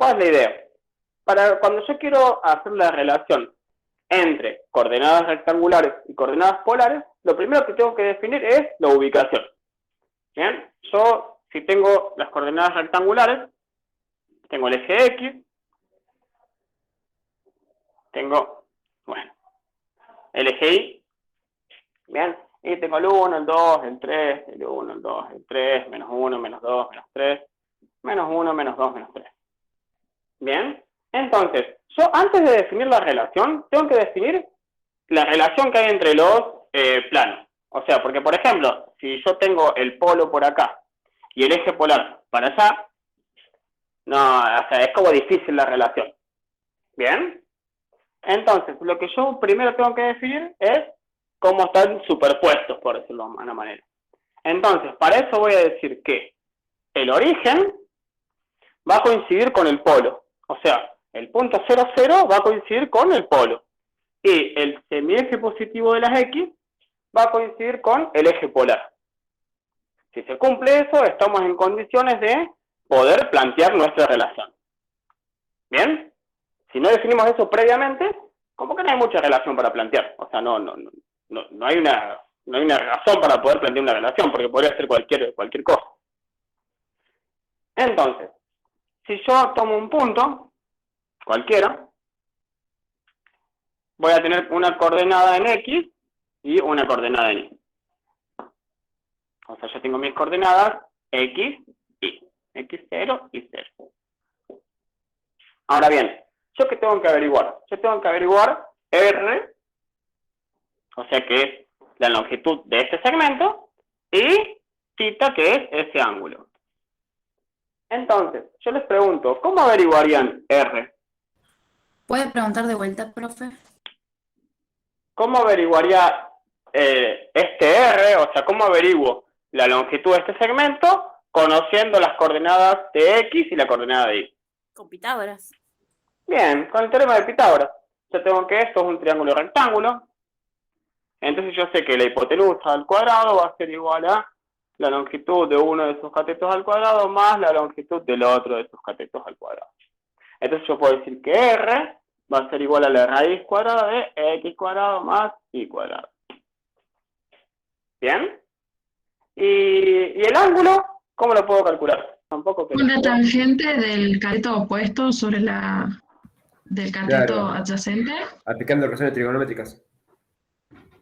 ¿Cuál es la idea? Para cuando yo quiero hacer la relación entre coordenadas rectangulares y coordenadas polares, lo primero que tengo que definir es la ubicación. Bien, yo si tengo las coordenadas rectangulares, tengo el eje X, tengo, bueno, el eje Y, bien, y tengo el 1, el 2, el 3, el 1, el 2, el 3, menos 1, menos 2, menos 3, menos 1, menos 2, menos 3. Bien, entonces, yo antes de definir la relación, tengo que definir la relación que hay entre los planos. O sea, porque por ejemplo, si yo tengo el polo por acá y el eje polar para allá, no, o sea, es como difícil la relación. Bien, entonces, lo que yo primero tengo que definir es cómo están superpuestos, por decirlo de una manera. Entonces, para eso voy a decir que el origen va a coincidir con el polo. O sea, el punto 0, 0 va a coincidir con el polo. Y el semieje positivo de las X va a coincidir con el eje polar. Si se cumple eso, estamos en condiciones de poder plantear nuestra relación. ¿Bien? Si no definimos eso previamente, como que no hay mucha relación para plantear. O sea, no hay una razón para poder plantear una relación, porque podría ser cualquier cosa. Entonces, si yo tomo un punto, cualquiera, voy a tener una coordenada en X y una coordenada en Y. O sea, yo tengo mis coordenadas X, Y. X0 y 0. Ahora bien, ¿yo qué tengo que averiguar? Yo tengo que averiguar R, o sea que es la longitud de este segmento, y θ, que es ese ángulo. Entonces, yo les pregunto, ¿cómo averiguarían R? ¿Puede preguntar de vuelta, profe? ¿Cómo averiguaría este R? O sea, ¿cómo averiguo la longitud de este segmento conociendo las coordenadas de X y la coordenada de Y? Con Pitágoras. Bien, con el teorema de Pitágoras. Yo tengo que esto es un triángulo rectángulo. Entonces yo sé que la hipotenusa al cuadrado va a ser igual a la longitud de uno de sus catetos al cuadrado más la longitud del otro de sus catetos al cuadrado. Entonces yo puedo decir que R va a ser igual a la raíz cuadrada de X cuadrado más Y cuadrado. ¿Bien? ¿Y el ángulo? ¿Cómo lo puedo calcular? Tampoco que Una tangente del cateto opuesto sobre del cateto Claro, adyacente. aplicando ecuaciones trigonométricas.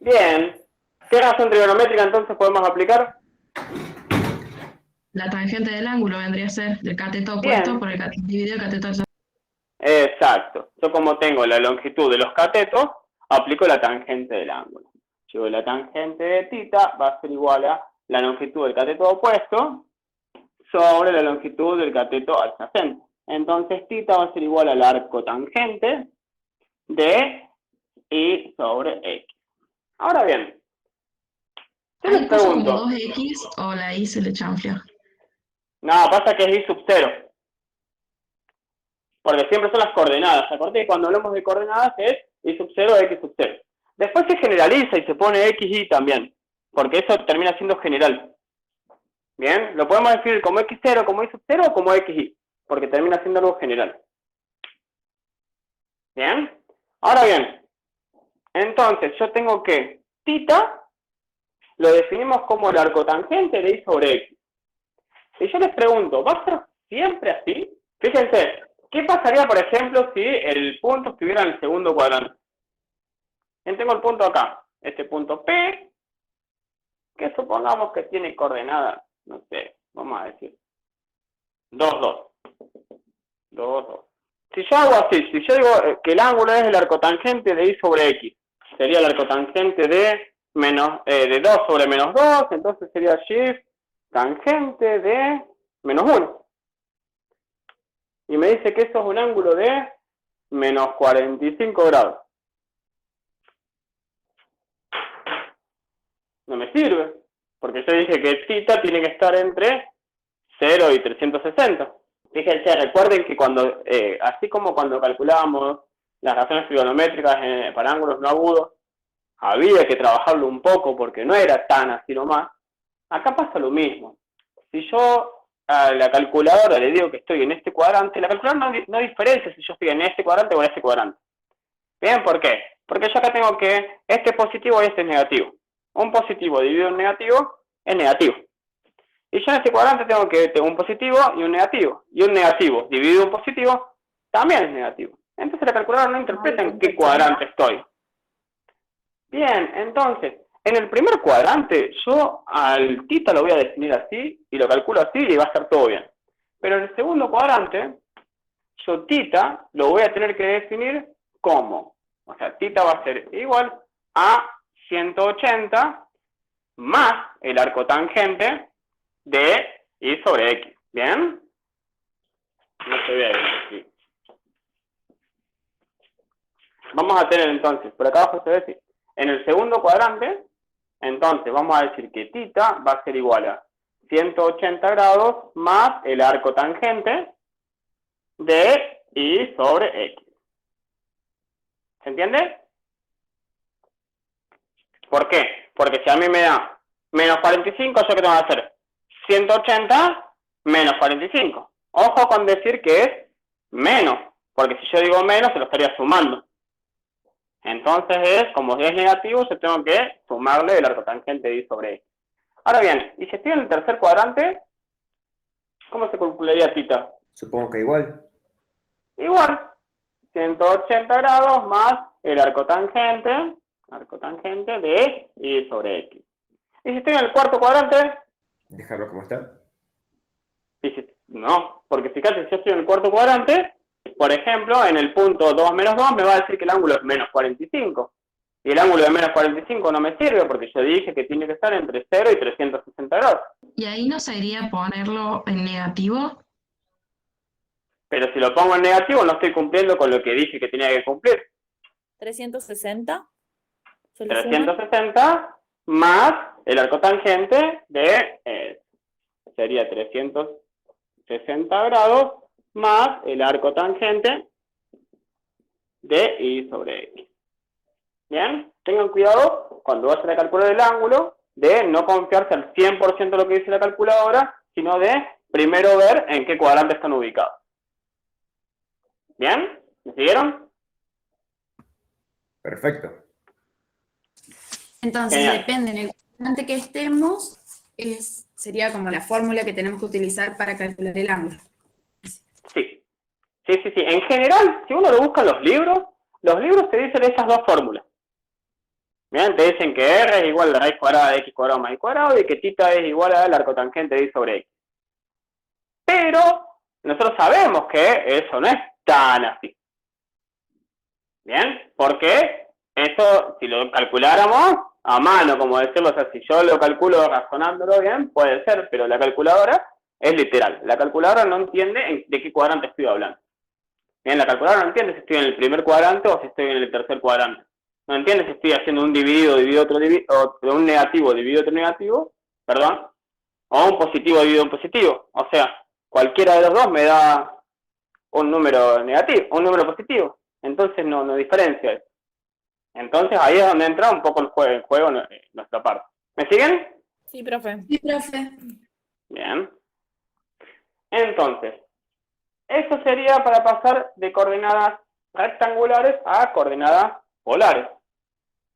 Bien. ¿Qué razón trigonométrica entonces podemos aplicar? La tangente del ángulo vendría a ser del cateto opuesto Bien. por el dividido el cateto adyacente. Exacto. Yo como tengo la longitud de los catetos, aplico la tangente del ángulo. Yo la tangente de θ va a ser igual a la longitud del cateto opuesto sobre la longitud del cateto adyacente. Entonces θ va a ser igual al arco tangente de Y sobre X. Ahora bien, yo les Ahí puso como pregunto. 2x o la y se le chanflea. No, pasa que es Y sub 0. Porque siempre son las coordenadas. Acuérdate que cuando hablamos de coordenadas es Y sub 0, X sub 0. Después se generaliza y se pone XY también. Porque eso termina siendo general. Bien, lo podemos definir como X0, como Y sub 0 o como XY. Porque termina siendo algo general. Bien. Ahora bien, entonces yo tengo que θ lo definimos como el arco tangente de Y sobre X. Si yo les pregunto, ¿va a ser siempre así? Fíjense, ¿qué pasaría, por ejemplo, si el punto estuviera en el segundo cuadrante? Tengo el punto acá, este punto P, que supongamos que tiene coordenadas, no sé, vamos a decir, 2, 2. 2, 2. Si yo hago así, si yo digo que el ángulo es el arcotangente de Y sobre X, sería el arcotangente de 2 sobre menos 2, entonces sería shift tangente de menos 1. Y me dice que eso es un ángulo de menos 45 grados. No me sirve, porque yo dije que θ tiene que estar entre 0 y 360. Fíjense, recuerden que cuando, así como cuando calculábamos las razones trigonométricas para ángulos no agudos, había que trabajarlo un poco porque no era tan así nomás. Acá pasa lo mismo. Si yo a la calculadora le digo que estoy en este cuadrante, la calculadora no diferencia si yo estoy en este cuadrante o en este cuadrante. ¿Bien? ¿Por qué? Porque yo acá tengo que este es positivo y este es negativo. Un positivo dividido en negativo es negativo. Y yo en este cuadrante tengo un positivo y un negativo. Y un negativo dividido en positivo también es negativo. Entonces la calculadora no interpreta en qué cuadrante estoy. Bien, entonces, en el primer cuadrante yo al tita lo voy a definir así y lo calculo así y va a estar todo bien. Pero en el segundo cuadrante, yo tita lo voy a tener que definir como. O sea, tita va a ser igual a 180 más el arco tangente de y sobre x. ¿Bien? No se ve aquí. Vamos a tener entonces, por acá abajo se ve así. En el segundo cuadrante, entonces vamos a decir que tita va a ser igual a 180 grados más el arco tangente de y sobre x. ¿Se entiende? ¿Por qué? Porque si a mí me da menos 45, ¿yo qué tengo que hacer? 180 menos 45. Ojo con decir que es menos, porque si yo digo menos, se lo estaría sumando. Entonces como es negativo, yo tengo que sumarle el arco tangente de y sobre x. Ahora bien, y si estoy en el tercer cuadrante, ¿cómo se calcularía tita? Supongo que igual. Igual, 180 grados más el arco tangente de y sobre x. Y si estoy en el cuarto cuadrante, Dejarlo como está. no, porque fíjate, si yo estoy en el cuarto cuadrante, por ejemplo, en el punto 2 menos 2 me va a decir que el ángulo es menos 45. Y el ángulo de menos 45 no me sirve porque yo dije que tiene que estar entre 0 y 360 grados. ¿Y ahí no sería ponerlo en negativo? Pero si lo pongo en negativo no estoy cumpliendo con lo que dije que tenía que cumplir. 360. 360 más el arco tangente de, sería 360 grados más el arco tangente de y sobre x. ¿Bien? Tengan cuidado cuando vayan a calcular el ángulo de no confiarse al 100% de lo que dice la calculadora, sino de primero ver en qué cuadrante están ubicados. ¿Bien? ¿Me siguieron? Perfecto. Entonces, Genial. depende del cuadrante que estemos, sería como la fórmula que tenemos que utilizar para calcular el ángulo. Sí. Sí. En general, si uno lo busca en los libros te dicen esas dos fórmulas. Bien, te dicen que R es igual a la raíz cuadrada de x cuadrado más y cuadrado y que tita es igual al arco tangente de y sobre x. Pero nosotros sabemos que eso no es tan así. Bien, porque eso, si lo calculáramos a mano, como decirlo, o sea, si yo lo calculo razonándolo bien, puede ser, pero la calculadora es literal. La calculadora no entiende de qué cuadrante estoy hablando. Bien, la calculadora no entiende si estoy en el primer cuadrante o si estoy en el tercer cuadrante. No entiende si estoy haciendo un dividido otro dividido, o un negativo dividido otro negativo, perdón, o un positivo dividido un positivo. O sea, cualquiera de los dos me da un número negativo, un número positivo. Entonces no diferencia eso. Entonces ahí es donde entra un poco el juego nuestra parte. ¿Me siguen? Sí, profe. Sí, profe. Bien. Entonces, eso sería para pasar de coordenadas rectangulares a coordenadas polares.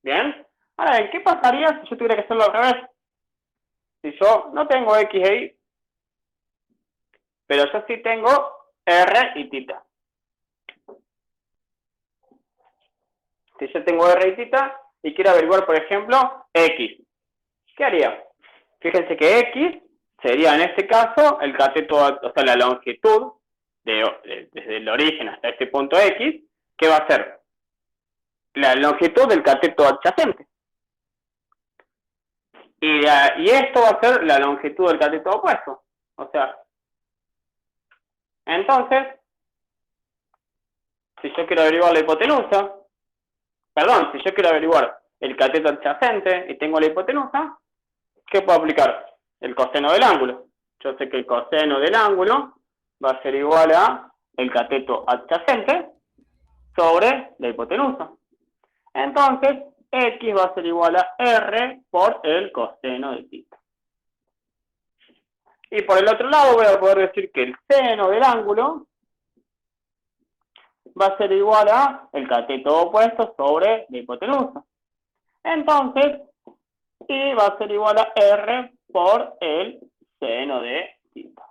¿Bien? Ahora bien, ¿qué pasaría si yo tuviera que hacerlo al revés? Si yo no tengo x e y, pero yo sí tengo r y tita. Si yo tengo r y tita y quiero averiguar, por ejemplo, x, ¿qué haría? Fíjense que x sería en este caso el cateto, o sea, la longitud desde el origen hasta este punto x, ¿qué va a ser? La longitud del cateto adyacente. Y esto va a ser la longitud del cateto opuesto. O sea, entonces, si yo quiero averiguar la hipotenusa, si yo quiero averiguar el cateto adyacente y tengo la hipotenusa, ¿qué puedo aplicar? El coseno del ángulo. Yo sé que el coseno del ángulo va a ser igual a el cateto adyacente sobre la hipotenusa. Entonces, x va a ser igual a r por el coseno de tita. Y por el otro lado voy a poder decir que el seno del ángulo va a ser igual a el cateto opuesto sobre la hipotenusa. Entonces, y va a ser igual a R por el seno de tita.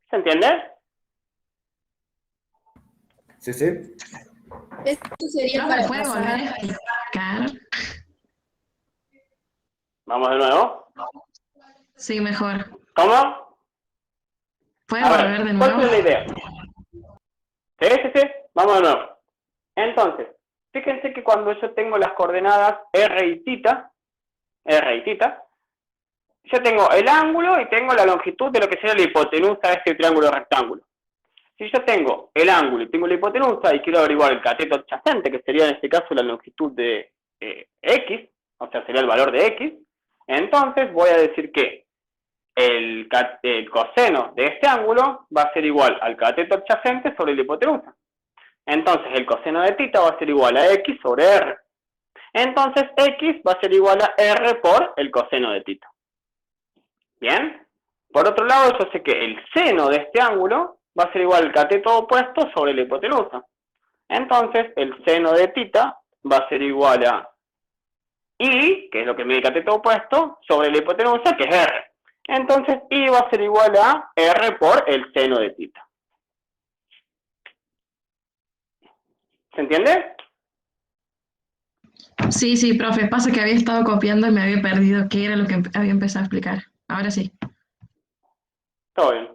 ¿Se entiende? Sí, sí. Esto sería ¿No para me puede volver pasar. a explicar? Vamos de nuevo. Sí, mejor. ¿Cómo? ¿Puede A volver ver, de ¿cuál nuevo? es la idea? Sí, sí, sí. Vamos de nuevo. Entonces, fíjense que cuando yo tengo las coordenadas R y tita, yo tengo el ángulo y tengo la longitud de lo que sería la hipotenusa de este triángulo rectángulo. Si yo tengo el ángulo y tengo la hipotenusa y quiero averiguar el cateto adyacente, que sería en este caso la longitud de X, o sea, sería el valor de X, entonces voy a decir que el coseno de este ángulo va a ser igual al cateto adyacente sobre la hipotenusa. Entonces el coseno de tita va a ser igual a X sobre R. Entonces X va a ser igual a R por el coseno de tita. ¿Bien? Por otro lado, yo sé que el seno de este ángulo va a ser igual al cateto opuesto sobre la hipotenusa. Entonces, el seno de tita va a ser igual a I, que es lo que mide el cateto opuesto, sobre la hipotenusa, que es R. Entonces, I va a ser igual a R por el seno de tita. ¿Se entiende? Sí, sí, profe. Pasa que había estado copiando y me había perdido qué era lo que había empezado a explicar. Ahora sí. Todo bien.